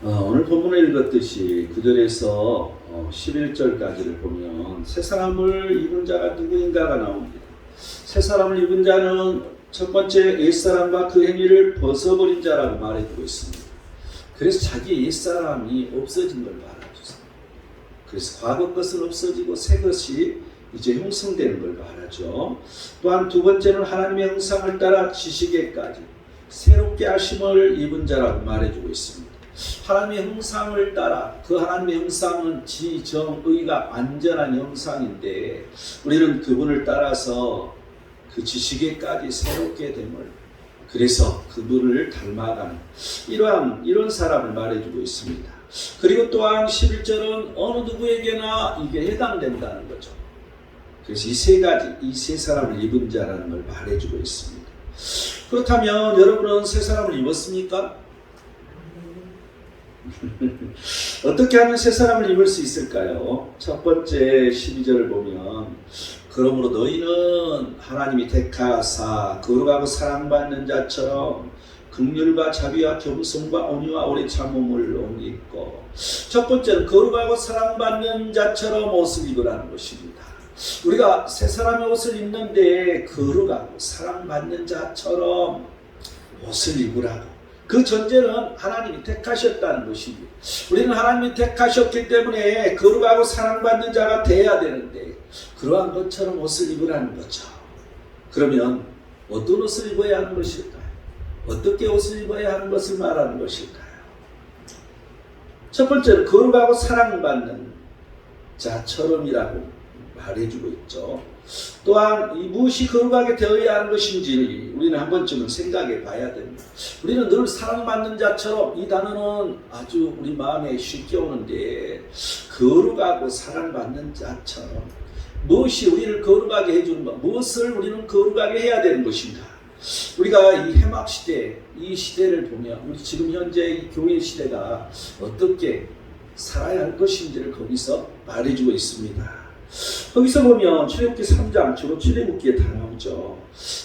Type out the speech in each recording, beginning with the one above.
오늘 본문에 읽었듯이 9절에서 11절까지를 보면 새 사람을 입은 자가 누구인가가 나옵니다. 새 사람을 입은 자는 첫 번째 옛사람과 그 행위를 벗어버린 자라고 말해주고 있습니다. 그래서 자기 옛사람이 없어진 걸 말해주세요. 그래서 과거 것은 없어지고 새 것이 이제 형성되는 걸 말하죠. 또한 두 번째는 하나님의 형상을 따라 지식에까지 새롭게 하심을 입은 자라고 말해주고 있습니다. 하나님의 형상을 따라, 그 하나님의 형상은 지정의가 완전한 형상인데 우리는 그분을 따라서 그 지식에까지 새롭게 됨을, 그래서 그분을 닮아가는 이런 사람을 말해주고 있습니다. 그리고 또한 11절은 어느 누구에게나 이게 해당된다는 거죠. 그래서 이 세 가지, 이 세 사람을 입은 자라는 걸 말해주고 있습니다. 그렇다면 여러분은 새 사람을 입었습니까? 어떻게 하면 새 사람을 입을 수 있을까요? 첫 번째 12절을 보면 그러므로 너희는 하나님이 택하사 거룩하고 사랑받는 자처럼 긍휼과 자비와 겸손과 온유와 오래 참음을 옷 입고, 첫 번째는 거룩하고 사랑받는 자처럼 옷을 입으라는 것입니다. 우리가 새 사람의 옷을 입는데 거룩하고 사랑받는 자처럼 옷을 입으라고. 그 전제는 하나님이 택하셨다는 것입니다. 우리는 하나님이 택하셨기 때문에 거룩하고 사랑받는 자가 되어야 되는데 그러한 것처럼 옷을 입으라는 거죠. 그러면 어떤 옷을 입어야 하는 것일까요? 어떻게 옷을 입어야 하는 것을 말하는 것일까요? 첫 번째는 거룩하고 사랑받는 자처럼이라고 말해주고 있죠. 또한 이 무엇이 거룩하게 되어야 하는 것인지 우리는 한 번쯤은 생각해 봐야 됩니다. 우리는 늘 사랑받는 자처럼, 이 단어는 아주 우리 마음에 쉽게 오는데, 거룩하고 사랑받는 자처럼 무엇이 우리를 거룩하게 해주는 것, 무엇을 우리는 거룩하게 해야 되는 것인가? 우리가 이 해막 시대, 이 시대를 보면 우리 지금 현재 이 교회 시대가 어떻게 살아야 할 것인지를 거기서 말해주고 있습니다. 거기서 보면 출애굽기 3장 주로 출애굽기에 다 나오죠.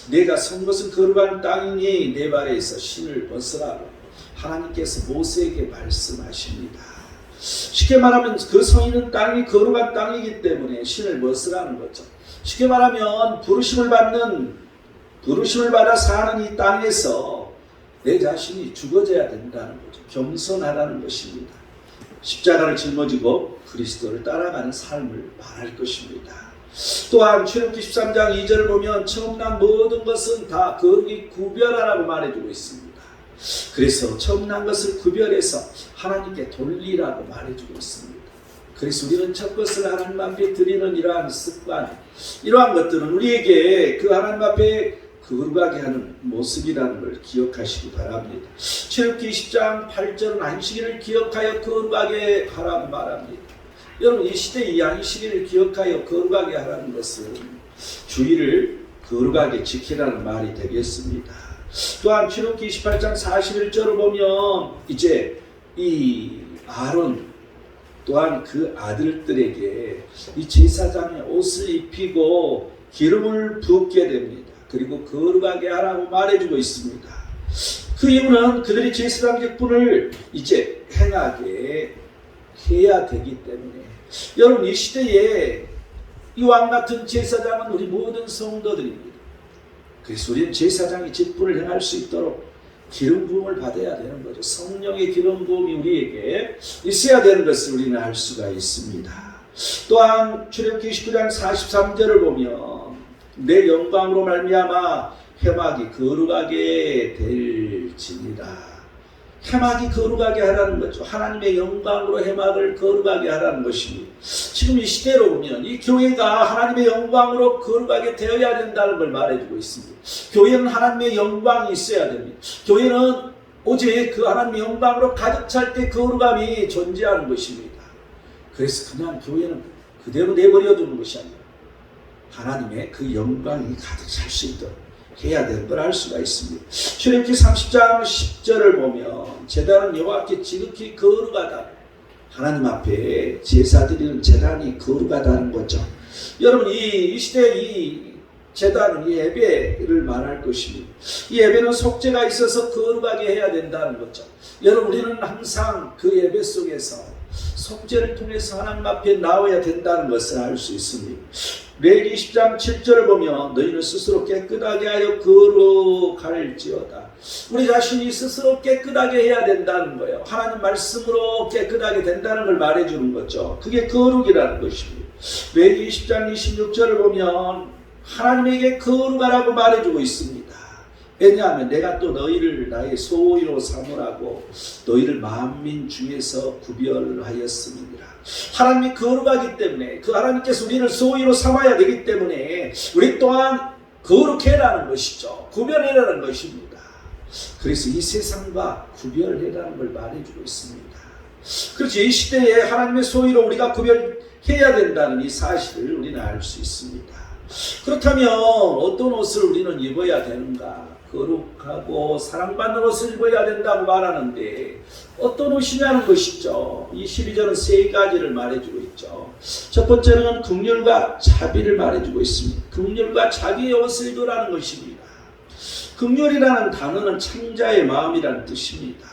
내가 선 것은 거룩한 땅이니 내 발에서 신을 벗으라고 하나님께서 모세에게 말씀하십니다. 쉽게 말하면 그 서 있는 땅이 거룩한 땅이기 때문에 신을 벗으라는 거죠. 쉽게 말하면 부르심을 받아 사는 이 땅에서 내 자신이 죽어져야 된다는 거죠. 겸손하라는 것입니다. 십자가를 짊어지고 그리스도를 따라가는 삶을 말할 것입니다. 또한 출애굽기 13장 2절을 보면 처음 난 모든 것은 다 거룩히 구별하라고 말해주고 있습니다. 그래서 처음 난 것을 구별해서 하나님께 돌리라고 말해주고 있습니다. 그래서 우리는 첫 것을 하나님 앞에 드리는 이러한 습관, 이러한 것들은 우리에게 그 하나님 앞에 거룩하게 하는 모습이라는 걸 기억하시기 바랍니다. 출애굽기 20장 8절은 안식일을 기억하여 거룩하게 하라고 말합니다. 여러분, 이 시대의 이 안식일을 기억하여 거룩하게 하라는 것은 주일을 거룩하게 지키라는 말이 되겠습니다. 또한 출애굽기 28장 41절을 보면 이제 이 아론 또한 그 아들들에게 이 제사장의 옷을 입히고 기름을 붓게 됩니다. 그리고 거룩하게 하라고 말해주고 있습니다. 그 이유는 그들이 제사장 직분을 이제 행하게 해야 되기 때문에, 여러분, 이 시대에 이와 같은 제사장은 우리 모든 성도들입니다. 그래서 우리는 제사장의 직분을 행할 수 있도록 기름 부음을 받아야 되는 거죠. 성령의 기름 부음이 우리에게 있어야 되는 것을 우리는 알 수가 있습니다. 또한 출애굽기 29장 43절을 보면 내 영광으로 말미암아 해막이 거룩하게 될지니라. 해막이 거룩하게 하라는 거죠. 하나님의 영광으로 해막을 거룩하게 하라는 것입니다. 지금 이 시대로 보면 이 교회가 하나님의 영광으로 거룩하게 되어야 된다는 걸 말해주고 있습니다. 교회는 하나님의 영광이 있어야 됩니다. 교회는 오직 그 하나님의 영광으로 가득 찰 때 거룩함이 존재하는 것입니다. 그래서 그냥 교회는 그대로 내버려 두는 것이 아니라 하나님의 그 영광이 가득 찰 수 있도록 해야 되는 걸 알 수가 있습니다. 출애굽기 30장 10절을 보면 제단은 여호와께 지극히 거룩하다. 하나님 앞에 제사 드리는 제단이 거룩하다는 거죠. 여러분, 이 시대에 이 제단은 이 예배를 말할 것입니다. 이 예배는 속죄가 있어서 거룩하게 해야 된다는 거죠. 여러분, 우리는 항상 그 예배 속에서 속죄를 통해서 하나님 앞에 나와야 된다는 것을 알 수 있습니다. 레위기 20장 7절을 보면 너희는 스스로 깨끗하게 하여 거룩할지어다. 우리 자신이 스스로 깨끗하게 해야 된다는 거예요. 하나님 말씀으로 깨끗하게 된다는 걸 말해주는 거죠. 그게 거룩이라는 것입니다. 레위기 20장 26절을 보면 하나님에게 거룩하라고 말해주고 있습니다. 왜냐하면 내가 또 너희를 나의 소유로 삼으라고 너희를 만민 중에서 구별하였음이니라. 하나님이 거룩하기 때문에 그 하나님께서 우리를 소유로 삼아야 되기 때문에 우리 또한 거룩해라는 것이죠. 구별해라는 것입니다. 그래서 이 세상과 구별해라는 걸 말해주고 있습니다. 그렇죠. 이 시대에 하나님의 소유로 우리가 구별해야 된다는 이 사실을 우리는 알 수 있습니다. 그렇다면 어떤 옷을 우리는 입어야 되는가? 거룩하고 사랑받는 옷을 입어야 된다고 말하는데 어떤 옷이냐는 것이죠. 이 12절은 세 가지를 말해주고 있죠. 첫 번째는 긍휼과 자비를 말해주고 있습니다. 긍휼과 자비의 옷을 입으라는 것입니다. 긍휼이라는 단어는 창자의 마음이라는 뜻입니다.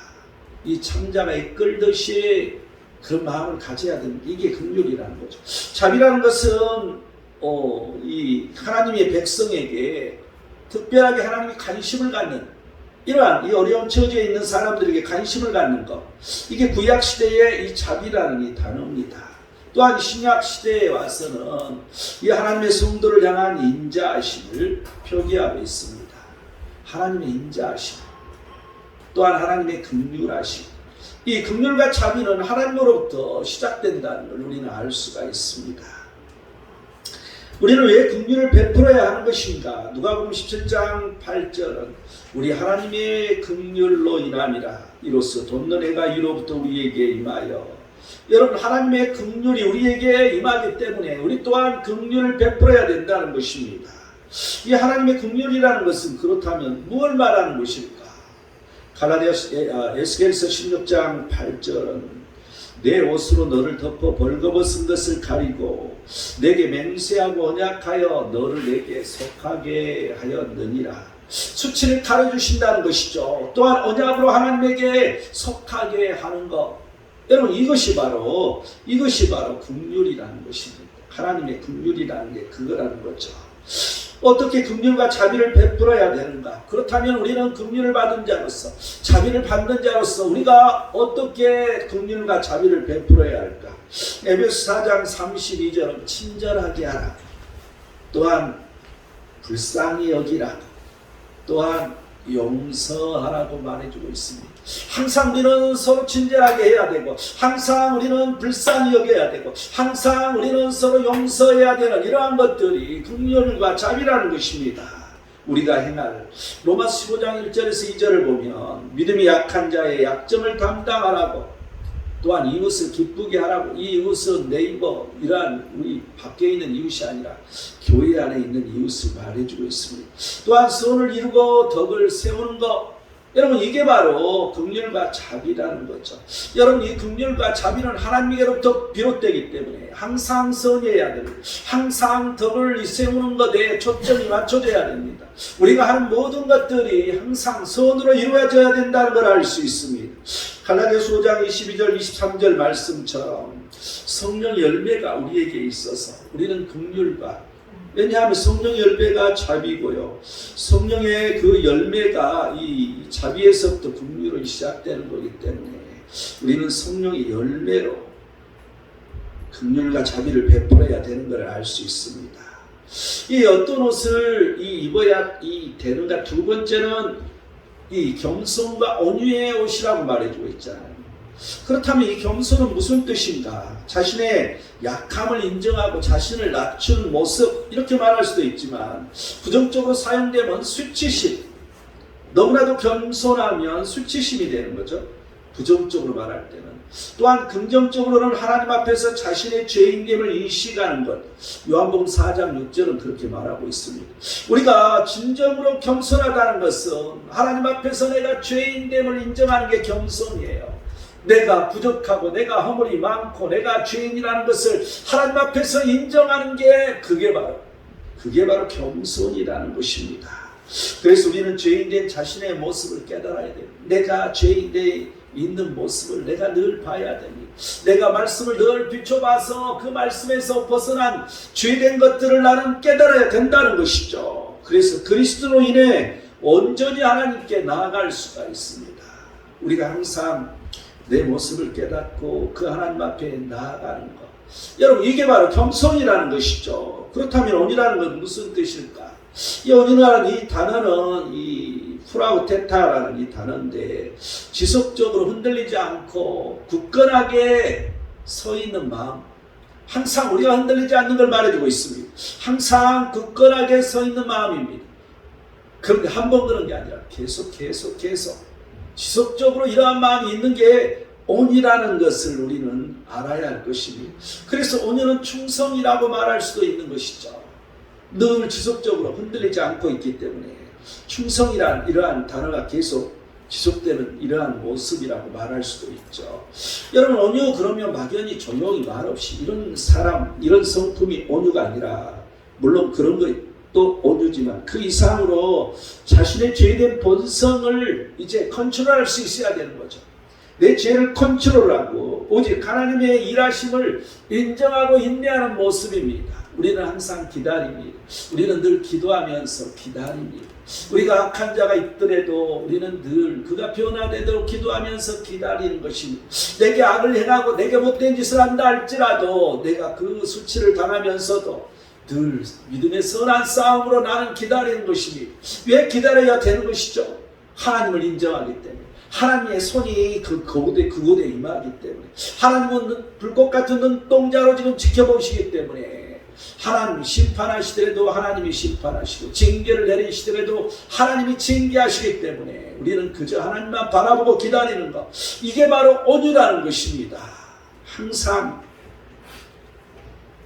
이 창자가 이끌듯이 그런 마음을 가져야 되는 이게 긍휼이라는 거죠. 자비라는 것은 이 하나님의 백성에게 특별하게 하나님이 관심을 갖는 이러한 이 어려운 처지에 있는 사람들에게 관심을 갖는 것, 이게 구약 시대의 이 자비라는 이 단어입니다. 또한 신약 시대에 와서는 이 하나님의 성도를 향한 인자하심을 표기하고 있습니다. 하나님의 인자하심, 또한 하나님의 긍휼하심. 이 긍휼과 자비는 하나님으로부터 시작된다는 걸 우리는 알 수가 있습니다. 우리는 왜 긍휼을 베풀어야 하는 것인가? 누가복음 17장 8절은 우리 하나님의 긍휼로 인함이라 이로써 돕는 해가 이로부터 우리에게 임하여. 여러분, 하나님의 긍휼이 우리에게 임하기 때문에 우리 또한 긍휼을 베풀어야 된다는 것입니다. 이 하나님의 긍휼이라는 것은 그렇다면 무엇을 말하는 것일까? 에스겔서 16장 8절은 내 옷으로 너를 덮어 벌거벗은 것을 가리고 내게 맹세하고 언약하여 너를 내게 속하게 하였느니라. 수치를 가려주신다는 것이죠. 또한 언약으로 하나님에게 속하게 하는 것. 여러분, 이것이 바로 긍휼이라는 것입니다. 하나님의 긍휼이라는 게 그거라는 거죠. 어떻게 긍휼과 자비를 베풀어야 되는가? 그렇다면 우리는 긍휼을 받은 자로서, 자비를 받는 자로서 우리가 어떻게 긍휼과 자비를 베풀어야 할까? 에베소 4장 32절은 친절하게 하라, 또한 불쌍히 여기라, 또한 용서하라고 말해주고 있습니다. 항상 우리는 서로 친절하게 해야 되고, 항상 우리는 불쌍히 여겨야 되고, 항상 우리는 서로 용서해야 되는 이러한 것들이 긍휼과 자비라는 것입니다. 우리가 행할 로마서 15장 1절에서 2절을 보면 믿음이 약한 자의 약점을 담당하라고, 또한 이웃을 기쁘게 하라고. 이 이웃은 네이버, 이러한 우리 밖에 있는 이웃이 아니라 교회 안에 있는 이웃을 말해주고 있습니다. 또한 선을 이루고 덕을 세우는 것. 여러분, 이게 바로 긍휼과 자비라는 거죠. 여러분, 이 긍휼과 자비는 하나님께로부터 비롯되기 때문에 항상 선해야 됩니다. 항상 덕을 세우는 것에 초점이 맞춰져야 됩니다. 우리가 하는 모든 것들이 항상 선으로 이루어져야 된다는 걸 알 수 있습니다. 갈라디아서 5장 22절 23절 말씀처럼 성령 열매가 우리에게 있어서 우리는 긍휼과, 왜냐하면 성령 열매가 자비고요, 성령의 그 열매가 이 자비에서부터 긍휼로 시작되는 거기 때문에 우리는 성령의 열매로 긍휼과 자비를 베풀어야 되는 걸 알 수 있습니다. 이 어떤 옷을 입어야 되는가? 두 번째는 이 겸손과 온유의 옷이라고 말해주고 있잖아요. 그렇다면 이 겸손은 무슨 뜻인가? 자신의 약함을 인정하고 자신을 낮춘 모습, 이렇게 말할 수도 있지만 부정적으로 사용되면 수치심, 너무나도 겸손하면 수치심이 되는 거죠. 부정적으로 말할 때는. 또한 긍정적으로는 하나님 앞에서 자신의 죄인됨을 인식하는 것. 요한복음 4장 6절은 그렇게 말하고 있습니다. 우리가 진정으로 겸손하다는 것은 하나님 앞에서 내가 죄인됨을 인정하는 게 겸손이에요. 내가 부족하고 내가 허물이 많고 내가 죄인이라는 것을 하나님 앞에서 인정하는 게 그게 바로 그게 바로 겸손이라는 것입니다. 그래서 우리는 죄인된 자신의 모습을 깨달아야 돼요. 내가 죄인되어 있는 모습을 내가 늘 봐야 됩니다. 내가 말씀을 늘 비춰봐서 그 말씀에서 벗어난 죄된 것들을 나는 깨달아야 된다는 것이죠. 그래서 그리스도로 인해 온전히 하나님께 나아갈 수가 있습니다. 우리가 항상 내 모습을 깨닫고 그 하나님 앞에 나아가는 것, 여러분 이게 바로 겸손이라는 것이죠. 그렇다면 온유라는 건 무슨 뜻일까? 이 온유라는 이 단어는 이 프라우테타라는 이 단어인데 지속적으로 흔들리지 않고 굳건하게 서 있는 마음, 항상 우리가 흔들리지 않는 걸 말해주고 있습니다. 항상 굳건하게 서 있는 마음입니다. 그런데 한 번 그런 게 아니라 계속 지속적으로 이러한 마음이 있는 게 온유라는 것을 우리는 알아야 할 것입니다. 그래서 온유는 충성이라고 말할 수도 있는 것이죠. 늘 지속적으로 흔들리지 않고 있기 때문에 충성이란 이러한 단어가 계속 지속되는 이러한 모습이라고 말할 수도 있죠. 여러분 온유 그러면 막연히 조용히 말없이 이런 사람, 이런 성품이 온유가 아니라 물론 그런 것도 온유지만 그 이상으로 자신의 죄된 본성을 이제 컨트롤할 수 있어야 되는 거죠. 내 죄를 컨트롤하고 오직 하나님의 일하심을 인정하고 인내하는 모습입니다. 우리는 항상 기다립니다. 우리는 늘 기도하면서 기다립니다. 우리가 악한 자가 있더라도 우리는 늘 그가 변화되도록 기도하면서 기다리는 것입니다. 내게 악을 행하고 내게 못된 짓을 한다 할지라도 내가 그 수치를 당하면서도 늘 믿음의 선한 싸움으로 나는 기다리는 것입니다. 왜 기다려야 되는 것이죠? 하나님을 인정하기 때문에. 하나님의 손이 그곳에 임하기 때문에. 하나님은 불꽃 같은 눈동자로 지금 지켜보시기 때문에 하나님이 심판하시더라도 하나님이 심판하시고 징계를 내리시더라도 하나님이 징계하시기 때문에 우리는 그저 하나님만 바라보고 기다리는 것, 이게 바로 온유라는 것입니다. 항상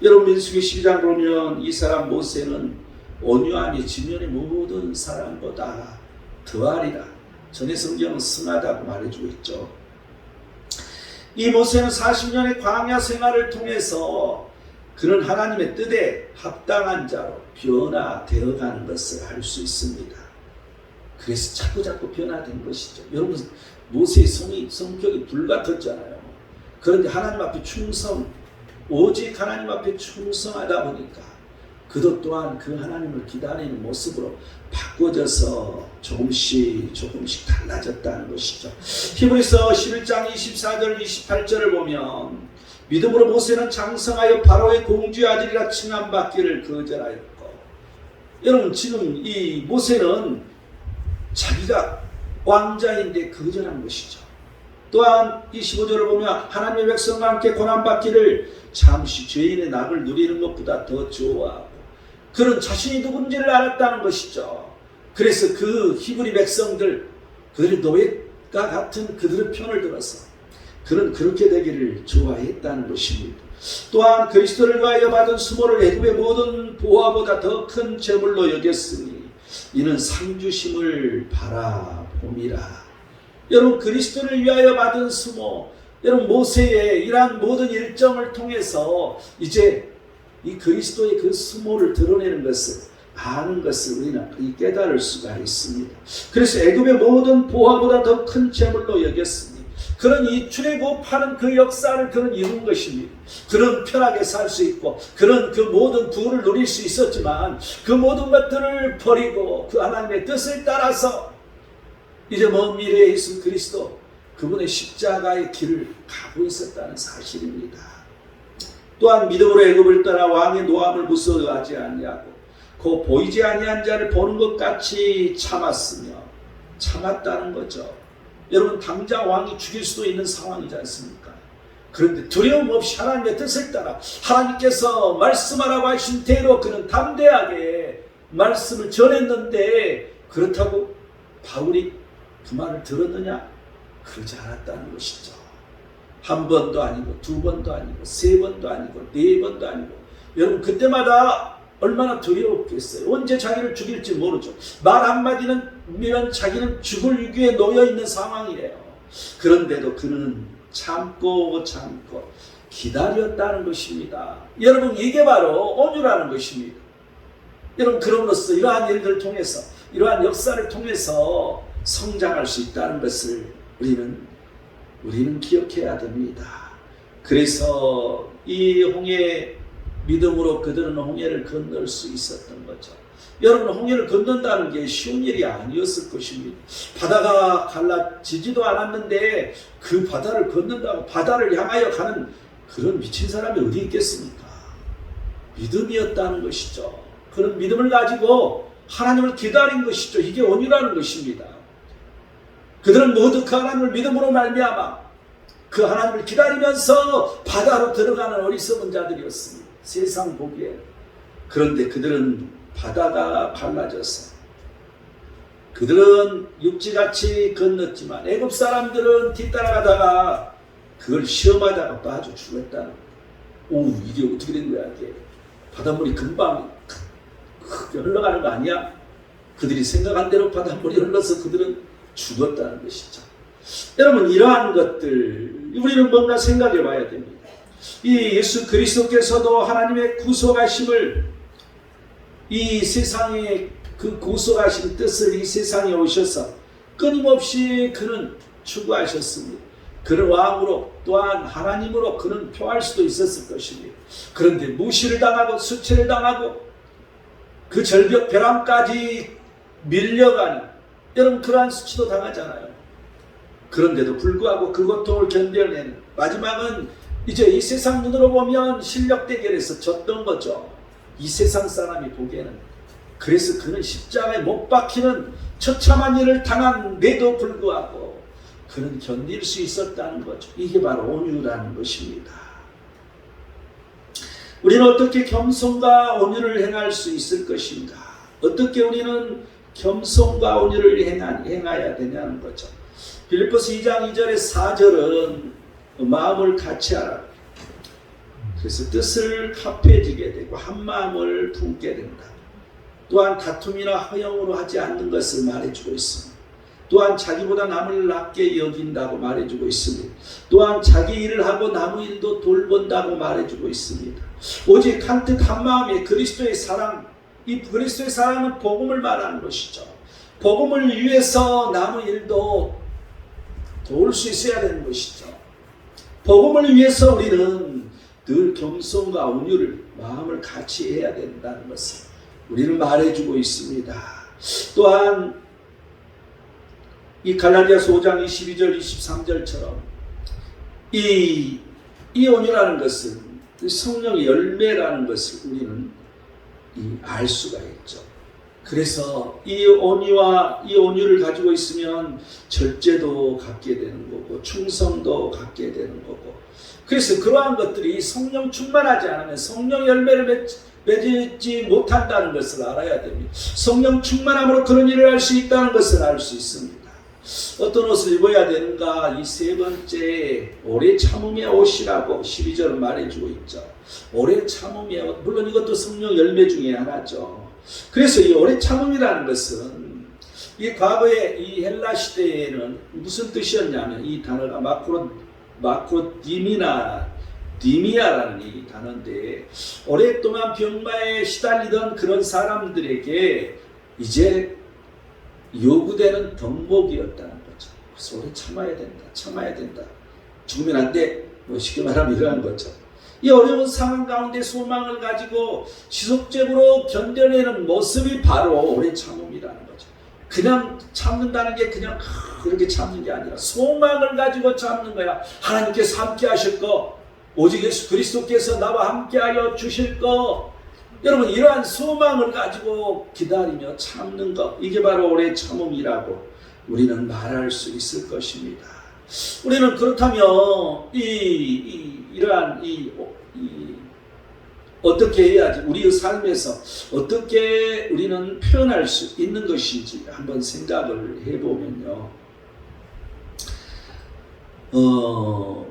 여러분 민수기 12장 보면 이 사람 모세는 온유함이 지면의 모든 사람보다 더하리라. 전에 성경은 승하다고 말해주고 있죠. 이 모세는 40년의 광야 생활을 통해서 그는 하나님의 뜻에 합당한 자로 변화되어가는 것을 알 수 있습니다. 그래서 자꾸 변화된 것이죠. 여러분 모세의 성격이 불같았잖아요. 그런데 하나님 앞에 오직 하나님 앞에 충성하다 보니까 그도 또한 그 하나님을 기다리는 모습으로 바꿔져서 조금씩 달라졌다는 것이죠. 히브리서 11장 24절 28절을 보면 믿음으로 모세는 장성하여 바로의 공주의 아들이라 칭함받기를 거절하였고, 여러분 지금 이 모세는 자기가 왕자인데 거절한 것이죠. 또한 25절을 보면 하나님의 백성과 함께 고난받기를 잠시 죄인의 낙을 누리는 것보다 더 좋아하고 그는 자신이 누군지를 알았다는 것이죠. 그래서 그 히브리 백성들, 그들의 노예가 같은 그들의 편을 들어서 그는 그렇게 되기를 좋아했다는 것입니다. 또한 그리스도를 위하여 받은 수모를 애굽의 모든 보화보다 더 큰 재물로 여겼으니 이는 상주심을 바라봄이라. 여러분 그리스도를 위하여 받은 수모, 여러분 모세의 이러한 모든 일정을 통해서 이제 이 그리스도의 그 수모를 드러내는 것을 아는 것을 우리는 깨달을 수가 있습니다. 그래서 애굽의 모든 보화보다 더 큰 재물로 여겼으니 그런 이 출애굽하는 그 역사를 그는 이룬 것입니다. 그는 편하게 살 수 있고 그는 그 모든 부를 누릴 수 있었지만 그 모든 것들을 버리고 그 하나님의 뜻을 따라서 이제 먼 미래에 예수 그리스도 그분의 십자가의 길을 가고 있었다는 사실입니다. 또한 믿음으로 애굽을 떠나 왕의 노함을 무서워하지 아니하고 그 보이지 아니한 자를 보는 것 같이 참았다는 거죠. 여러분 당장 왕이 죽일 수도 있는 상황이지 않습니까? 그런데 두려움 없이 하나님의 뜻을 따라 하나님께서 말씀하라고 하신 대로 그는 담대하게 말씀을 전했는데 그렇다고 바울이 그 말을 들었느냐? 그러지 않았다는 것이죠. 한 번도 아니고 두 번도 아니고 세 번도 아니고 네 번도 아니고 여러분 그때마다 얼마나 두려웠겠어요. 언제 자기를 죽일지 모르죠. 말 한마디는 자기는 죽을 위기에 놓여 있는 상황이래요. 그런데도 그는 참고 기다렸다는 것입니다. 여러분 이게 바로 온유라는 것입니다. 여러분, 그럼으로써 이러한 일들을 통해서, 이러한 역사를 통해서 성장할 수 있다는 것을 우리는 기억해야 됩니다. 그래서 이 홍해, 믿음으로 그들은 홍해를 건널 수 있었던 거죠. 여러분, 홍해를 건넌다는 게 쉬운 일이 아니었을 것입니다. 바다가 갈라지지도 않았는데 그 바다를 건넌다고, 바다를 향하여 가는 그런 미친 사람이 어디 있겠습니까? 믿음이었다는 것이죠. 그런 믿음을 가지고 하나님을 기다린 것이죠. 이게 온유라는 것입니다. 그들은 모두 그 하나님을 믿음으로 말미암아 그 하나님을 기다리면서 바다로 들어가는 어리석은 자들이었습니다. 세상 보기에. 그런데 그들은 바다가 갈라져서 그들은 육지같이 건넜지만 애굽 사람들은 뒤따라가다가 그걸 시험하다가 빠져 죽었다는 거예요. 오, 이게 어떻게 된 거야? 이게 바닷물이 금방 크게 흘러가는 거 아니야? 그들이 생각한 대로 바닷물이 흘러서 그들은 죽었다는 것이죠. 여러분, 이러한 것들 우리는 뭔가 생각해 봐야 됩니다. 이 예수 그리스도께서도 하나님의 구속하심을, 이 세상에 그 구속하신 뜻을 이 세상에 오셔서 끊임없이 그는 추구하셨습니다. 그는 왕으로 또한 하나님으로 그는 표할 수도 있었을 것입니다. 그런데 무시를 당하고 수치를 당하고 그 절벽 벼랑까지 밀려가는, 여러분, 그러한 수치도 당하잖아요. 그런데도 불구하고 그 고통을 견뎌내는, 마지막은 이제 이 세상 눈으로 보면 실력 대결에서 졌던 거죠. 이 세상 사람이 보기에는. 그래서 그는 십자가에 못 박히는 처참한 일을 당한데도 불구하고 그는 견딜 수 있었다는 거죠. 이게 바로 온유라는 것입니다. 우리는 어떻게 겸손과 온유를 행할 수 있을 것인가? 어떻게 우리는 겸손과 온유를 행해야 되냐는 거죠. 빌립보서 2장 2절에 4절은 마음을 같이 하라. 그래서 뜻을 합해지게 되고 한 마음을 품게 된다. 또한 다툼이나 허영으로 하지 않는 것을 말해주고 있습니다. 또한 자기보다 남을 낮게 여긴다고 말해주고 있습니다. 또한 자기 일을 하고 남의 일도 돌본다고 말해주고 있습니다. 오직 한 뜻 한 마음에 그리스도의 사랑, 이 그리스도의 사랑은 복음을 말하는 것이죠. 복음을 위해서 남의 일도 도울 수 있어야 되는 것이죠. 복음을 위해서 우리는 늘 겸손과 온유를, 마음을 같이 해야 된다는 것을 우리는 말해주고 있습니다. 또한 이 갈라디아서 5장 22절 23절처럼 이 온유라는 것은 성령의 열매라는 것을 우리는 알 수가 있죠. 그래서 이 온유를 가지고 있으면 절제도 갖게 되는 거고 충성도 갖게 되는 거고, 그래서 그러한 것들이 성령 충만하지 않으면 성령 열매를 맺지 못한다는 것을 알아야 됩니다. 성령 충만함으로 그런 일을 할 수 있다는 것을 알 수 있습니다. 어떤 옷을 입어야 되는가? 이 세 번째, 오래 참음의 옷이라고 12절은 말해주고 있죠. 오래 참음의 옷, 물론 이것도 성령 열매 중에 하나죠. 그래서 이 오래 참음이라는 것은 이 과거에 이 헬라 시대에는 무슨 뜻이었냐면 이 단어가 디미아라는 이 단어인데, 오랫동안 병마에 시달리던 그런 사람들에게 이제 요구되는 덕목이었다는 거죠. 그래서 오래 참아야 된다. 죽으면 안 돼. 뭐 쉽게 말하면 이러한 거죠. 이 어려운 상황 가운데 소망을 가지고 지속적으로 견뎌내는 모습이 바로 오래 참음이라는 거죠. 그냥 참는다는 게 그냥 그렇게 참는 게 아니라 소망을 가지고 참는 거야. 하나님께서 함께 하실 거, 오직 예수 그리스도께서 나와 함께하여 주실 거, 여러분, 이러한 소망을 가지고 기다리며 참는 것, 이게 바로 오래 참음이라고 우리는 말할 수 있을 것입니다. 우리는 그렇다면 이러한 어떻게 해야지, 우리의 삶에서 어떻게 우리는 표현할 수 있는 것인지 한번 생각을 해보면요.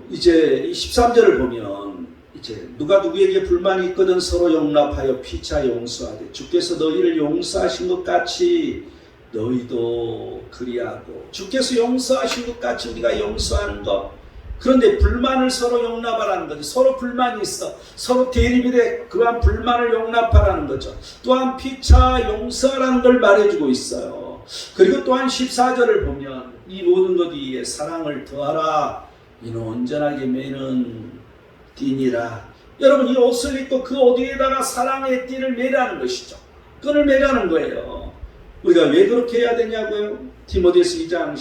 이제 이 13절을 보면 이제 누가 누구에게 불만이 있거든 서로 용납하여 피차 용서하되 주께서 너희를 용서하신 것 같이 너희도 그리하고, 주께서 용서하신 것 같이 우리가 용서하는 것, 그런데 불만을 서로 용납하라는 거죠. 서로 불만이 있어. 서로 대립이 돼. 그러한 불만을 용납하라는 거죠. 또한 피차 용서하라는 걸 말해주고 있어요. 그리고 또한 14절을 보면 이 모든 것 위에 사랑을 더하라. 이는 온전하게 매는 띠니라. 여러분, 이 옷을 입고 그 옷 위에다가 사랑의 띠를 매라는 것이죠. 끈을 매라는 거예요. 우리가 왜 그렇게 해야 되냐고요? 디모데서 2장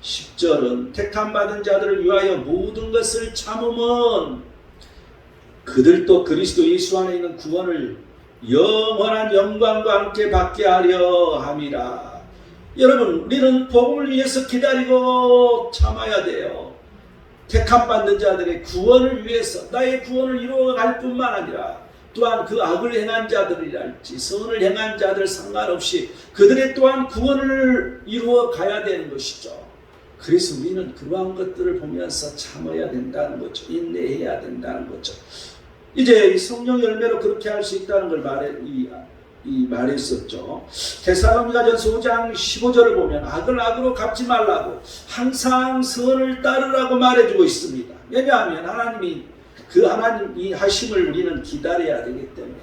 10절은 택함 받은 자들을 위하여 모든 것을 참음은 그들도 그리스도 예수 안에 있는 구원을 영원한 영광과 함께 받게 하려 함이라. 여러분, 우리는 복음을 위해서 기다리고 참아야 돼요. 택함 받는 자들의 구원을 위해서 나의 구원을 이루어갈 뿐만 아니라 또한 그 악을 행한 자들이랄지 선을 행한 자들 상관없이 그들의 또한 구원을 이루어 가야 되는 것이죠. 그래서 우리는 그러한 것들을 보면서 참아야 된다는 거죠. 인내해야 된다는 거죠. 이제 성령 열매로 그렇게 할 수 있다는 걸 말했었죠. 데살로니가전서 5장 15절을 보면 악을 악으로 갚지 말라고 항상 선을 따르라고 말해주고 있습니다. 왜냐하면 하나님이 하심을 우리는 기다려야 되기 때문에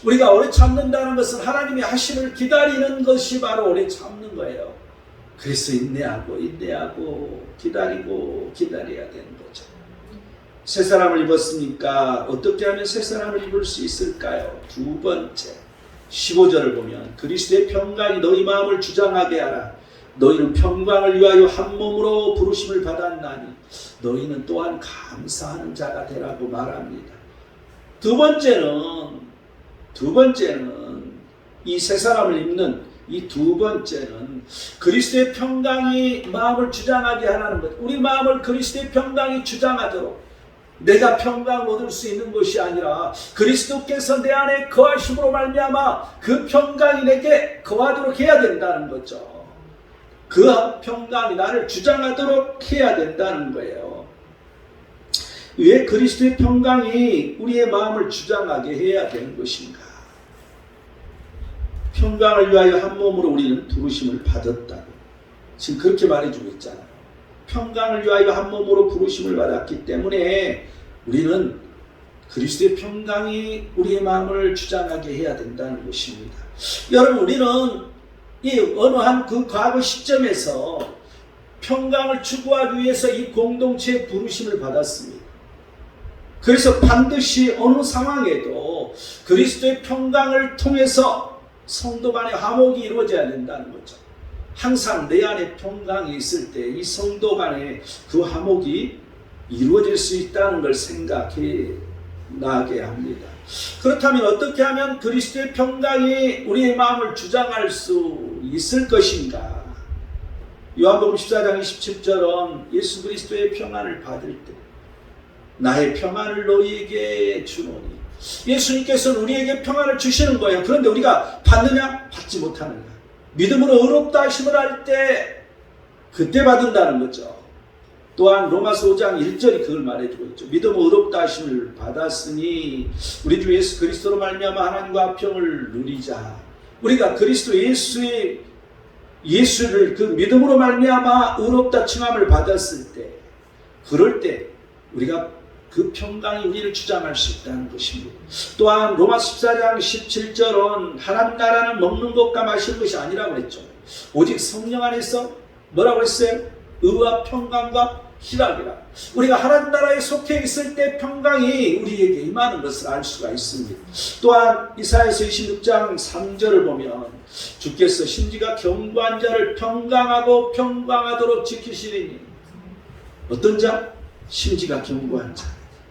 우리가 오래 참는다는 것은 하나님이 하심을 기다리는 것이 바로 오래 참는 거예요. 그래서 인내하고 기다리고 기다려야 되는 거죠. 새 사람을 입었으니까 어떻게 하면 새 사람을 입을 수 있을까요? 두 번째 15절을 보면 그리스도의 평강이 너희 마음을 주장하게 하라. 너희는 평강을 위하여 한 몸으로 부르심을 받았나니 너희는 또한 감사하는 자가 되라고 말합니다. 두 번째는 이 새 사람을 입는 이 두 번째는 그리스도의 평강이 마음을 주장하게 하라는 것. 우리 마음을 그리스도의 평강이 주장하도록 내가 평강을 얻을 수 있는 것이 아니라 그리스도께서 내 안에 거하심으로 말미암아 그 평강이 내게 거하도록 해야 된다는 거죠. 그 평강이 나를 주장하도록 해야 된다는 거예요. 왜 그리스도의 평강이 우리의 마음을 주장하게 해야 되는 것인가? 평강을 위하여 한 몸으로 우리는 부르심을 받았다고 지금 그렇게 말해주고 있잖아요. 평강을 위하여 한 몸으로 부르심을 받았기 때문에 우리는 그리스도의 평강이 우리의 마음을 주장하게 해야 된다는 것입니다. 여러분, 우리는 이 어느 한 그 과거 시점에서 평강을 추구하기 위해서 이 공동체의 부르심을 받았습니다. 그래서 반드시 어느 상황에도 그리스도의 평강을 통해서 성도 간의 화목이 이루어져야 된다는 거죠. 항상 내 안에 평강이 있을 때 이 성도 간의 그 화목이 이루어질 수 있다는 걸 생각해 나게 합니다. 그렇다면 어떻게 하면 그리스도의 평강이 우리의 마음을 주장할 수 있을 것인가? 요한복음 14장 27절은 예수 그리스도의 평안을 받을 때 나의 평안을 너희에게 주노니, 예수님께서는 우리에게 평안을 주시는 거예요. 그런데 우리가 받느냐? 받지 못하느냐? 믿음으로 의롭다 하심을 할 때 그때 받는다는 거죠. 또한 로마서 5장 1절이 그걸 말해주고 있죠. 믿음으로 의롭다 하심을 받았으니 우리 주 예수 그리스도로 말미암아 하나님과 화평을 누리자. 우리가 그리스도 예수를 그 믿음으로 말미암아 의롭다 칭함을 받았을 때, 그럴 때 우리가 그 평강이 우리를 주장할 수 있다는 것입니다. 또한 로마서 14장 17절은 하나님 나라는 먹는 것과 마시는 것이 아니라고 했죠. 오직 성령 안에서 뭐라고 했어요? 의와 평강과 희락이라. 우리가 하나님 나라에 속해 있을 때 평강이 우리에게 임하는 것을 알 수가 있습니다. 또한 이사야서 26장 3절을 보면 주께서 심지가 견고한 자를 평강하고 평강하도록 지키시리니, 어떤 자? 심지가 견고한 자.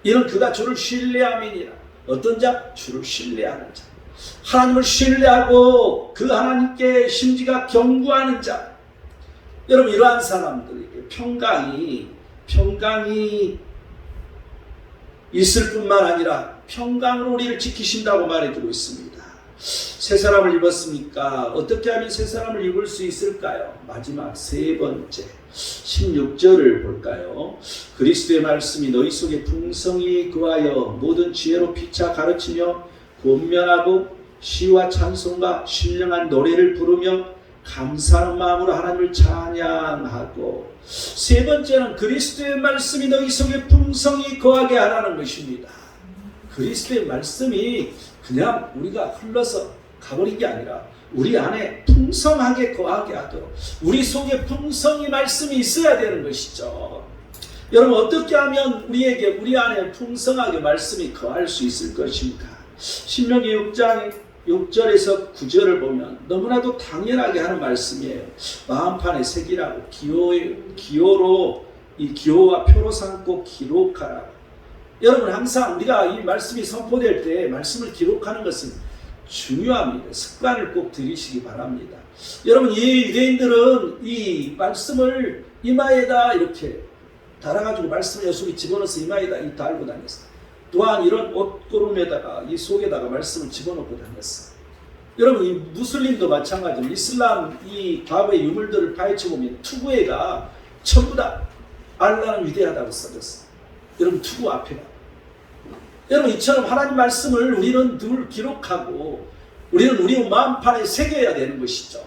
이는 그가 주를 신뢰함이니라. 어떤 자? 주를 신뢰하는 자. 하나님을 신뢰하고 그 하나님께 심지가 견고하는 자. 여러분, 이러한 사람들에게 평강이 있을 뿐만 아니라 평강으로 우리를 지키신다고 말해주고 있습니다. 새 사람을 입었으니까 어떻게 하면 새 사람을 입을 수 있을까요? 마지막 세 번째 16절을 볼까요? 그리스도의 말씀이 너희 속에 풍성히 거하여 모든 지혜로 피차 가르치며 권면하고 시와 찬송과 신령한 노래를 부르며 감사하는 마음으로 하나님을 찬양하고, 세 번째는 그리스도의 말씀이 너희 속에 풍성히 거하게 하라는 것입니다. 그리스도의 말씀이 그냥 우리가 흘러서 가버린 게 아니라 우리 안에 풍성하게 거하게 하도록, 우리 속에 풍성히 말씀이 있어야 되는 것이죠. 여러분, 어떻게 하면 우리 안에 풍성하게 말씀이 거할 수 있을 것입니까? 신명기 6장 6절에서 9절을 보면 너무나도 당연하게 하는 말씀이에요. 마음판에 새기라고, 기호로, 이 기호와 표로 삼고 기록하라. 여러분, 항상 우리가 이 말씀이 선포될 때 말씀을 기록하는 것은 중요합니다. 습관을 꼭 들이시기 바랍니다. 여러분, 이 유대인들은 이 말씀을 이마에다 이렇게 달아가지고 말씀을 여속히 집어넣어서 이마에다 달고 다녔어요. 또한 이런 옷고름에다가 이 속에다가 말씀을 집어넣고 다녔어요. 여러분, 이 무슬림도 마찬가지로 이슬람 이 과거의 유물들을 파헤쳐보면 투구에가 전부 다 알라는 위대하다고 써졌어요. 여러분, 투구 앞에가. 여러분, 이처럼 하나님 말씀을 우리는 늘 기록하고 우리는 우리 마음판에 새겨야 되는 것이죠.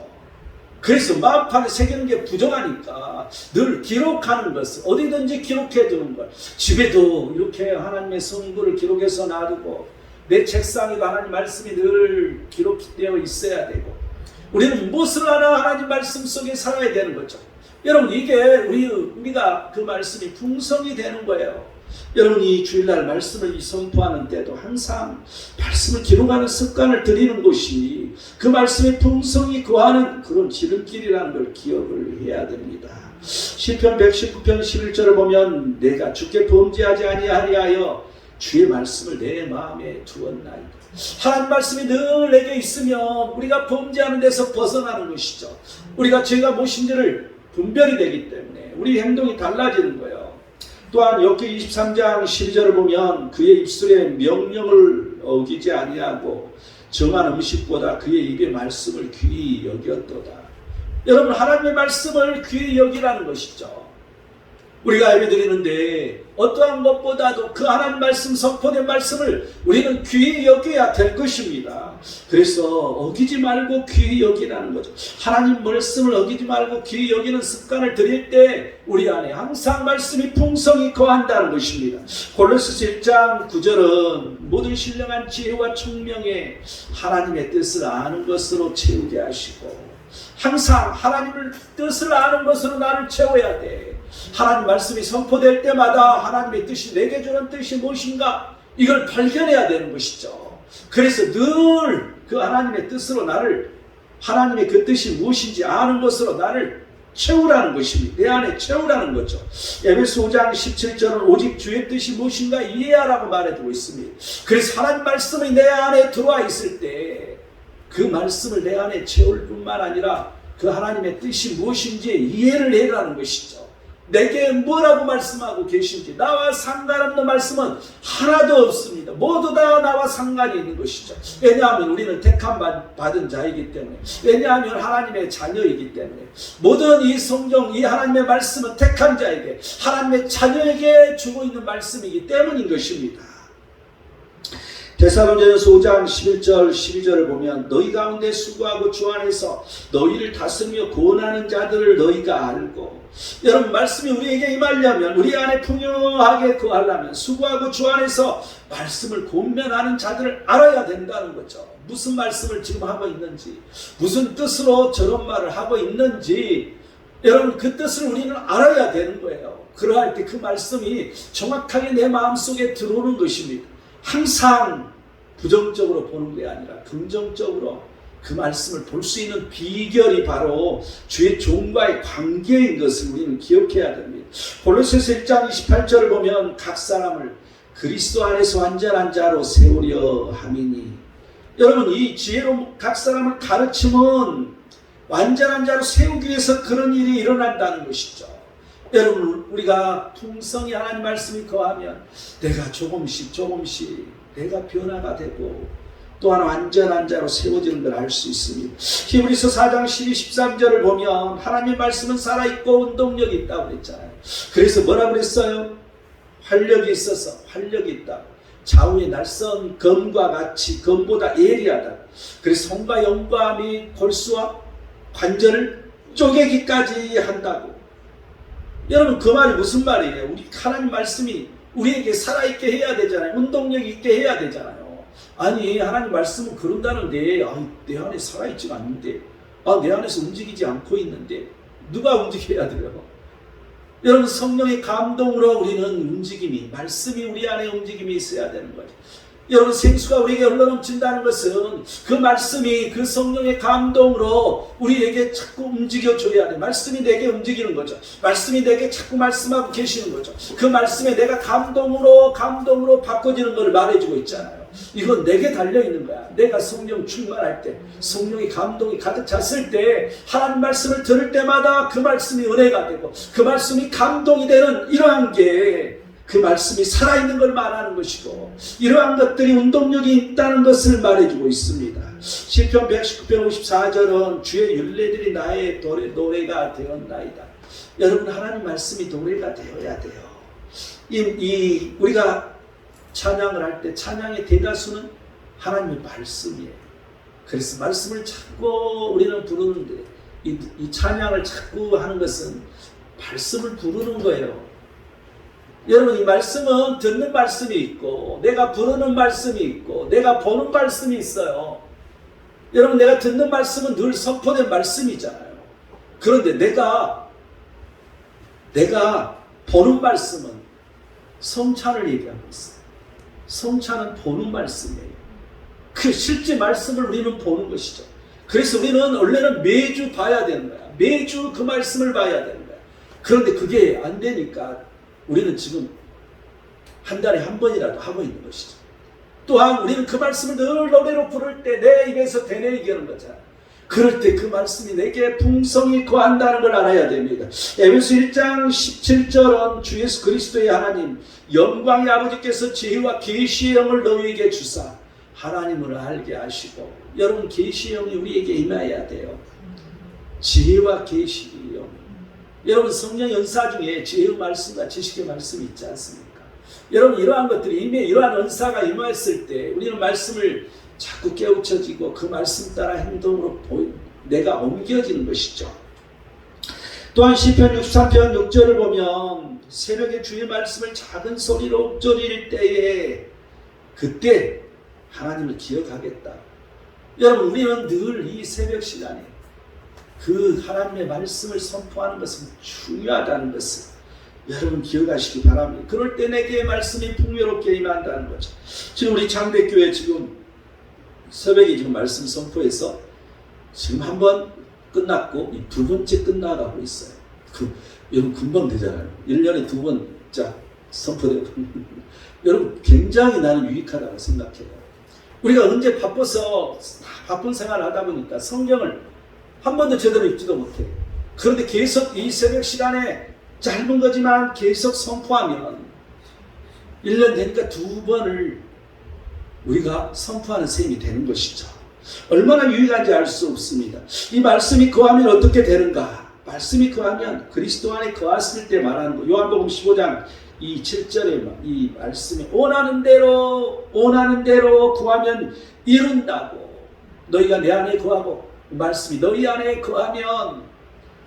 그래서 마음판에 새기는 게 부족하니까 늘 기록하는 것을 어디든지 기록해 두는 것. 집에도 이렇게 하나님의 성부를 기록해서 놔두고, 내 책상에도 하나님 말씀이 늘 기록되어 있어야 되고, 우리는 무엇을 하나 하나님 말씀 속에 살아야 되는 거죠. 여러분, 이게 우리가 그 말씀이 풍성이 되는 거예요. 여러분, 이 주일날 말씀을 선포하는 때도 항상 말씀을 기록하는 습관을 들이는 것이 그 말씀의 풍성이 거하는 그런 지름길이라는 걸 기억을 해야 됩니다. 시편 119편 11절을 보면 내가 주께 범죄하지 아니하리하여 주의 말씀을 내 마음에 두었나이다. 하나님 말씀이 늘 내게 있으면 우리가 범죄하는 데서 벗어나는 것이죠. 우리가 죄가 무엇인지를 분별이 되기 때문에 우리 행동이 달라지는 거예요. 또한 욥기 23장 12절을 보면 그의 입술의 명령을 어기지 아니하고 정한 음식보다 그의 입의 말씀을 귀히 여겼도다. 여러분, 하나님의 말씀을 귀히 여기라는 것이죠. 우리가 예배드리는데 어떠한 것보다도 그 하나님 말씀, 선포된 말씀을 우리는 귀히 여겨야 될 것입니다. 그래서 어기지 말고 귀히 여기라는 거죠. 하나님 말씀을 어기지 말고 귀히 여기는 습관을 들일 때 우리 안에 항상 말씀이 풍성히 거한다는 것입니다. 골로새서 1장 9절은 모든 신령한 지혜와 총명에 하나님의 뜻을 아는 것으로 채우게 하시고, 항상 하나님의 뜻을 아는 것으로 나를 채워야 돼. 하나님 말씀이 선포될 때마다 하나님의 뜻이 내게 주는 뜻이 무엇인가, 이걸 발견해야 되는 것이죠. 그래서 늘 그 하나님의 뜻으로 나를, 하나님의 그 뜻이 무엇인지 아는 것으로 나를 채우라는 것입니다. 내 안에 채우라는 거죠. 에베소 5장 17절은 오직 주의 뜻이 무엇인가 이해하라고 말해두고 있습니다. 그래서 하나님 말씀이 내 안에 들어와 있을 때 그 말씀을 내 안에 채울 뿐만 아니라 그 하나님의 뜻이 무엇인지 이해를 해라는 것이죠. 내게 뭐라고 말씀하고 계신지, 나와 상관없는 말씀은 하나도 없습니다. 모두 다 나와 상관이 있는 것이죠. 왜냐하면 우리는 택함 받은 자이기 때문에, 왜냐하면 하나님의 자녀이기 때문에, 모든 이 성경, 이 하나님의 말씀은 택한 자에게, 하나님의 자녀에게 주고 있는 말씀이기 때문인 것입니다. 데살로니가서 5장 11절 12절을 보면 너희 가운데 수고하고 주 안에서 너희를 다스리며 구원하는 자들을 너희가 알고, 여러분, 말씀이 우리에게 임하려면, 우리 안에 풍요하게 거하려면 수고하고 주 안에서 말씀을 권면하는 자들을 알아야 된다는 거죠. 무슨 말씀을 지금 하고 있는지, 무슨 뜻으로 저런 말을 하고 있는지, 여러분, 그 뜻을 우리는 알아야 되는 거예요. 그러할 때 그 말씀이 정확하게 내 마음속에 들어오는 것입니다. 항상 부정적으로 보는 게 아니라 긍정적으로 그 말씀을 볼 수 있는 비결이 바로 주의 종과의 관계인 것을 우리는 기억해야 됩니다. 골로새서 1장 28절을 보면 각 사람을 그리스도 안에서 완전한 자로 세우려 함이니, 여러분, 이 지혜로 각 사람을 가르치면 완전한 자로 세우기 위해서 그런 일이 일어난다는 것이죠. 여러분, 우리가 풍성히 하나님 말씀이 거하면 내가 조금씩 내가 변화가 되고 또한 완전한 자로 세워지는 걸 알 수 있습니다. 히브리서 4장 12, 13절을 보면 하나님의 말씀은 살아있고 운동력이 있다고 그랬잖아요. 그래서 뭐라고 그랬어요? 활력이 있어서 활력이 있다. 좌우의 날선 검과 같이 검보다 예리하다. 그래서 성과 영과 및 골수와 관절을 쪼개기까지 한다고. 여러분 그 말이 무슨 말이에요? 우리 하나님 말씀이 우리에게 살아있게 해야 되잖아요. 운동력 있게 해야 되잖아요. 아니 하나님 말씀은 그런다는데 내 안에 살아있지가 않는데 내 안에서 움직이지 않고 있는데 누가 움직여야 돼요? 여러분 성령의 감동으로 우리는 움직임이 말씀이 우리 안에 움직임이 있어야 되는 거죠. 여러분 생수가 우리에게 흘러넘친다는 것은 그 말씀이 그 성령의 감동으로 우리에게 자꾸 움직여줘야 돼. 말씀이 내게 움직이는 거죠. 말씀이 내게 자꾸 말씀하고 계시는 거죠. 그 말씀에 내가 감동으로 바꿔지는 것을 말해주고 있잖아요. 이건 내게 달려있는 거야. 내가 성령 충만할 때 성령의 감동이 가득 찼을 때 하나님 말씀을 들을 때마다 그 말씀이 은혜가 되고 그 말씀이 감동이 되는 이러한 게 그 말씀이 살아있는 걸 말하는 것이고 이러한 것들이 운동력이 있다는 것을 말해주고 있습니다. 시편 119편 54절은 주의 율례들이 나의 노래가 되었나이다. 여러분 하나님 말씀이 노래가 되어야 돼요. 우리가 찬양을 할 때 찬양의 대다수는 하나님의 말씀이에요. 그래서 말씀을 자꾸 우리는 부르는데 이 찬양을 자꾸 하는 것은 말씀을 부르는 거예요. 여러분 이 말씀은 듣는 말씀이 있고 내가 부르는 말씀이 있고 내가 보는 말씀이 있어요. 여러분 내가 듣는 말씀은 늘 선포된 말씀이잖아요. 그런데 내가 보는 말씀은 성찬을 얘기하고 있어요. 성찬은 보는 말씀이에요. 그 실제 말씀을 우리는 보는 것이죠. 그래서 우리는 원래는 매주 봐야 되는 거야. 매주 그 말씀을 봐야 되는 거야. 그런데 그게 안 되니까 우리는 지금 한 달에 한 번이라도 하고 있는 것이죠. 또한 우리는 그 말씀을 늘 노래로 부를 때 내 입에서 되뇌이게 하는 거잖아요. 그럴 때 그 말씀이 내게 풍성히 거한다는 걸 알아야 됩니다. 에베소 1장 17절은 주 예수 그리스도의 하나님 영광의 아버지께서 지혜와 계시의 영을 너희에게 주사 하나님을 알게 하시고. 여러분 계시의 영이 우리에게 임해야 돼요. 지혜와 계시의 영. 여러분 성령 연사 중에 지혜의 말씀과 지식의 말씀이 있지 않습니까? 여러분 이러한 것들이 이미 이러한 은사가 임했을 때 우리는 말씀을 자꾸 깨우쳐지고 그 말씀 따라 행동으로 내가 옮겨지는 것이죠. 또한 시편 63편 6절을 보면 새벽에 주의 말씀을 작은 소리로 읊조릴 때에 그때 하나님을 기억하겠다. 여러분 우리는 늘 이 새벽 시간에 그 하나님의 말씀을 선포하는 것은 중요하다는 것을 여러분 기억하시기 바랍니다. 그럴 때 내게 말씀이 풍요롭게 임한다는 거죠. 지금 우리 장대교회 지금 새벽에 지금 말씀 선포해서 지금 한 번 끝났고 두 번째 끝나가고 있어요. 여러분 금방 되잖아요. 1년에 두 번 선포되고 여러분 굉장히 나는 유익하다고 생각해요. 우리가 언제 바빠서 바쁜 생활을 하다 보니까 성경을 한 번도 제대로 읽지도 못해. 그런데 계속 이 새벽 시간에 짧은 거지만 계속 선포하면 1년 되니까 두 번을 우리가 선포하는 셈이 되는 것이죠. 얼마나 유익한지 알 수 없습니다. 이 말씀이 거하면 어떻게 되는가? 말씀이 거하면 그리스도 안에 거했을 때 말하는 거. 요한복음 15장 이 7절에 이 말씀이 원하는 대로 구하면 이룬다고. 너희가 내 안에 거하고 말씀이 너희 안에 거하면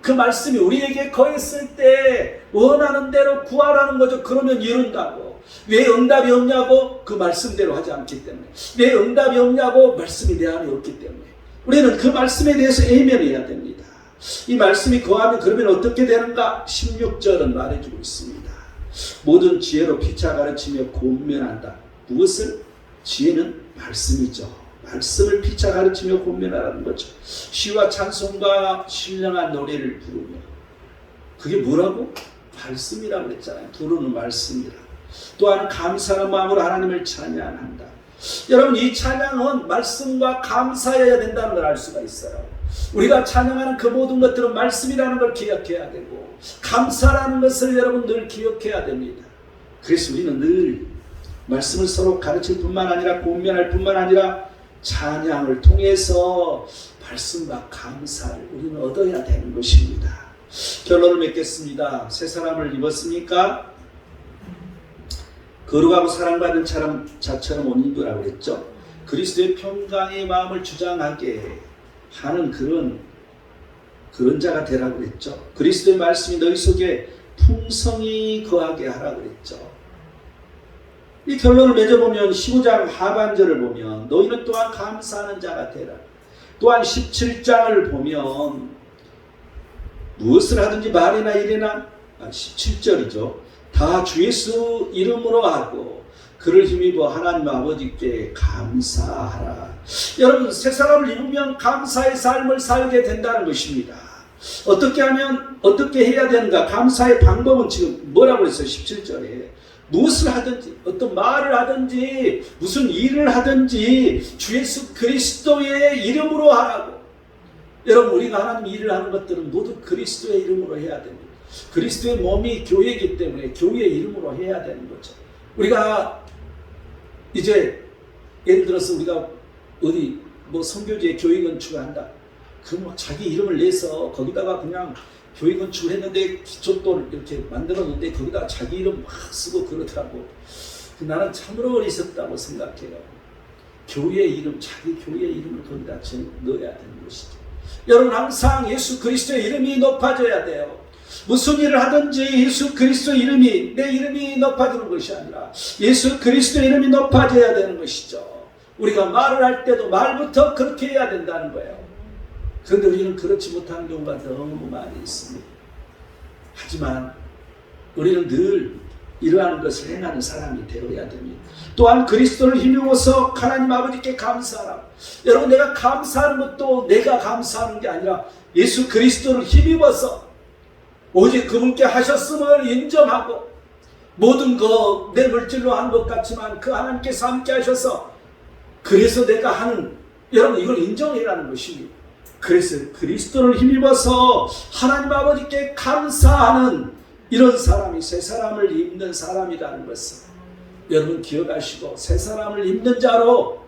그 말씀이 우리에게 거했을 때 원하는 대로 구하라는 거죠. 그러면 이룬다고. 왜 응답이 없냐고? 그 말씀대로 하지 않기 때문에. 왜 응답이 없냐고? 말씀이 내 안에 없기 때문에. 우리는 그 말씀에 대해서 애면해야 됩니다. 이 말씀이 거하면 그러면 어떻게 되는가? 16절은 말해주고 있습니다. 모든 지혜로 피차 가르치며 권면한다. 무엇을? 지혜는 말씀이죠. 말씀을 피차 가르치며 권면하라는 거죠. 시와 찬송과 신령한 노래를 부르며. 그게 뭐라고? 말씀이라고 했잖아요. 부르는 말씀이라. 또한 감사하는 마음으로 하나님을 찬양한다. 여러분 이 찬양은 말씀과 감사해야 된다는 걸 알 수가 있어요. 우리가 찬양하는 그 모든 것들은 말씀이라는 걸 기억해야 되고 감사라는 것을 여러분 늘 기억해야 됩니다. 그래서 우리는 늘 말씀을 서로 가르칠 뿐만 아니라 권면할 뿐만 아니라 찬양을 통해서 말씀과 감사를 우리는 얻어야 되는 것입니다. 결론을 맺겠습니다. 새 사람을 입었습니까? 거룩하고 사랑받는 자처럼 옷 입으라고 했죠. 그리스도의 평강의 마음을 주장하게 하는 그런 그런 자가 되라고 그랬죠. 그리스도의 말씀이 너희 속에 풍성히 거하게 하라고 그랬죠. 이 결론을 맺어보면 15장 하반절을 보면 너희는 또한 감사하는 자가 되라. 또한 17장을 보면 무엇을 하든지 말이나 일이나 17절이죠. 다 주 예수 이름으로 하고 그를 힘입어 하나님 아버지께 감사하라. 여러분, 새 사람을 입으면 감사의 삶을 살게 된다는 것입니다. 어떻게 하면 어떻게 해야 되는가? 감사의 방법은 지금 뭐라고 했어요? 17절에 무엇을 하든지 어떤 말을 하든지 무슨 일을 하든지 주 예수 그리스도의 이름으로 하라고. 여러분, 우리가 하나님 일을 하는 것들은 모두 그리스도의 이름으로 해야 됩니다. 그리스도의 몸이 교회이기 때문에 교회의 이름으로 해야 되는 거죠. 우리가 이제 예를 들어서 우리가 어디 뭐 선교지에 교회 건축을 한다. 그 뭐 자기 이름을 내서 거기다가 그냥 교회 건축을 했는데 기초돌 이렇게 만들었는데 거기다가 자기 이름 막 쓰고 그러더라고. 나는 참으로 어리석다고 생각해요. 교회의 이름, 자기 교회의 이름을 거기다 넣어야 되는 것이죠. 여러분, 항상 예수 그리스도의 이름이 높아져야 돼요. 무슨 일을 하든지 예수 그리스도 이름이, 내 이름이 높아지는 것이 아니라 예수 그리스도 이름이 높아져야 되는 것이죠. 우리가 말을 할 때도 말부터 그렇게 해야 된다는 거예요. 그런데 우리는 그렇지 못하는 경우가 너무 많이 있습니다. 하지만 우리는 늘 이러한 것을 행하는 사람이 되어야 됩니다. 또한 그리스도를 힘입어서 하나님 아버지께 감사하라. 여러분, 내가 감사하는 것도 내가 감사하는 게 아니라 예수 그리스도를 힘입어서 오직 그분께 하셨음을 인정하고 모든 거 내 물질로 한 것 같지만 그 하나님께서 함께 하셔서 그래서 내가 하는, 여러분 이걸 인정해라는 것입니다. 그래서 그리스도를 힘입어서 하나님 아버지께 감사하는 이런 사람이 새 사람을 입는 사람이라는 것을 여러분 기억하시고 새 사람을 입는 자로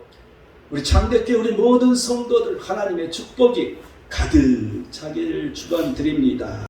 우리 창대교회 우리 모든 성도들 하나님의 축복이 가득 차기를 축원드립니다.